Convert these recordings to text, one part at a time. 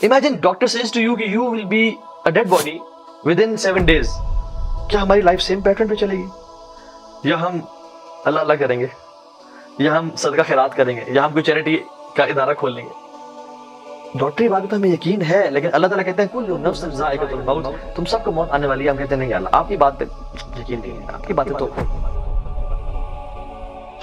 Imagine doctor says to you कि you will be a dead body within 7 days. क्या हमारी life same pattern पे चलेगी, या हम अल्लाह अल्लाह करेंगे, या हम सदका खैरात करेंगे, या हम कोई चैरिटी का इदारा खोल लेंगे? डॉक्टरी बात तो हमें यकीन है, लेकिन अल्लाह ताला कहते हैं कुल्लु नफ्सिन ज़ाइक़तुल मौत, तुम सबको मौत आने वाली है। हम कहते हैं नहीं अल्लाह आपकी बात पे यकीन नहीं है, आपकी बातें तो।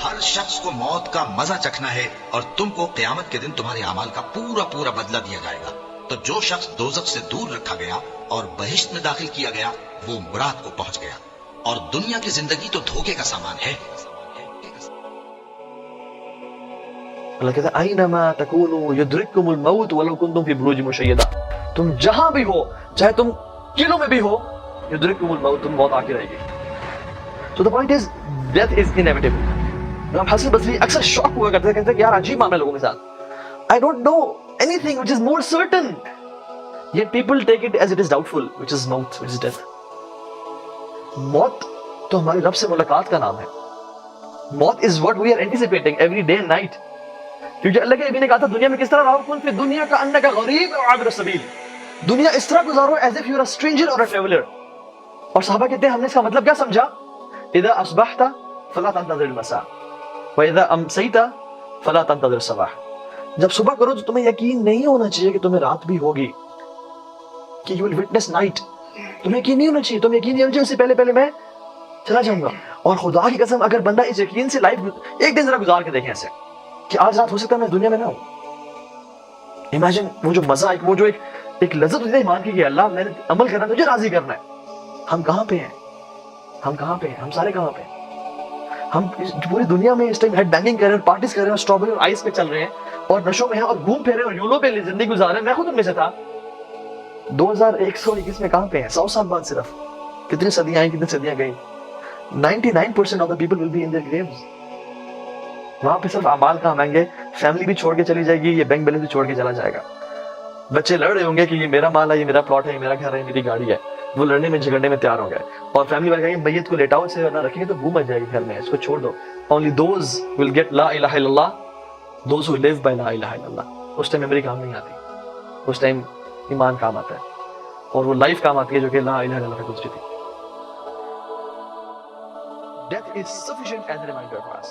हर शख्स को मौत का मजा चखना है और तुमको क़यामत के दिन तुम्हारे अमाल का पूरा पूरा बदला दिया जाएगा। तो जो शख्स दोज़ख से दूर रखा गया और बहिश्त में दाखिल किया गया वो मुराद को पहुंच गया, और दुनिया की जिंदगी तो धोखे का सामान है। अल्लाह कहता है ऐनमा तकूनु युद्रिकुमुल मौत वलौ कुंतुम फी बुरूज मुशय्यदा, तुम जहां भी हो, चाहे तुम किलों में भी हो, युद्रिकुमुल मौत, तुम मौत आके रहेगी। So the point is death is inevitable. इमाम हसन बसरी अक्सर शॉक हुआ करते थे, कहते कि यार अजीब मामला लोगों के साथ, I don't know anything which is more certain, yet people take it as it is doubtful, which is maut, which is death. मौत तो हमारे रब से मुलाकात का नाम है। मौत is what we are anticipating every day and night. क्योंकि अल्लाह के नबी ने कहा था दुनिया में किस तरह रहो, कुन फी दुनिया का अन्नका गरीब और आबिर सबील, दुनिया इस तरह गुजारो as if you are a stranger or a traveller. और सहाबा कहते हैं हमने इसका मतलब क्या समझा, इदा अस्बहता फला तंतज़िर मसा व इदा अमसैता फला तंतज़िर सबाह, जब सुबह करो तो तुम्हें यकीन नहीं होना चाहिए कि तुम्हें रात भी होगी, कि यू विल विटनेस नाइट, तुम्हें यकीन नहीं होना चाहिए, तुम्हें यकीन नहीं होना चाहिए उससे पहले पहले मैं चला जाऊंगा। और खुदा की कसम अगर बंदा इस यकीन से लाइफ एक दिन जरा गुजार के देखें ऐसे कि आज रात हो सकता है मैं दुनिया में ना हूं। इमेजिन वो जो मजा, वो जो एक लज्जत होती है ईमान की कि अल्लाह मैंने अमल करना है, तुझे राजी करना है। हम कहां पे हैं, हम कहां पे हैं, हम सारे कहां पे हैं? हम पूरी दुनिया में इस टाइम हेड बैंगिंग कर रहे हैं, पार्टीज कर रहे हैं, स्ट्रॉबेरी और आइस पे चल रहे हैं और नशों में हैं और घूम फिर रहे हैं और यूलो पे जिंदगी गुजार रहे हैं। मैं खुद उनमें से था। 2121 में कहां पे हैं? 100 साल बाद सिर्फ, कितनी सदियां आई, कितनी सदियां गई। 99% of the people will be in their Graves. वहां पे सिर्फ अमाल काम आएंगे, फैमिली भी छोड़ के चली जाएगी, ये बैंक बैलेंस भी छोड़ के चला जाएगा। बच्चे लड़ रहे होंगे कि ये मेरा माल है, ये मेरा प्लॉट है, ये मेरा घर है, मेरी गाड़ी है, वो लड़ने में झगड़ने में तैयार हो गए। और फैमिली वाले कहेंगे मैयत को लेटाओ, इसे ना रखेंगे तो बू मच जाएगी घर में, इसको छोड़ दो। ओनली दोज विल गेट ला इलाहा इल्लल्लाह, दोज हु लिव बाय ला इलाहा इल्लल्लाह। उस टाइम मेमोरी काम नहीं आती, उस टाइम ईमान काम आता है और वो लाइफ काम आती है जो कि ला इलाहा इल्लल्लाह पे गुजरी थी। Death is sufficient as a reminder for us.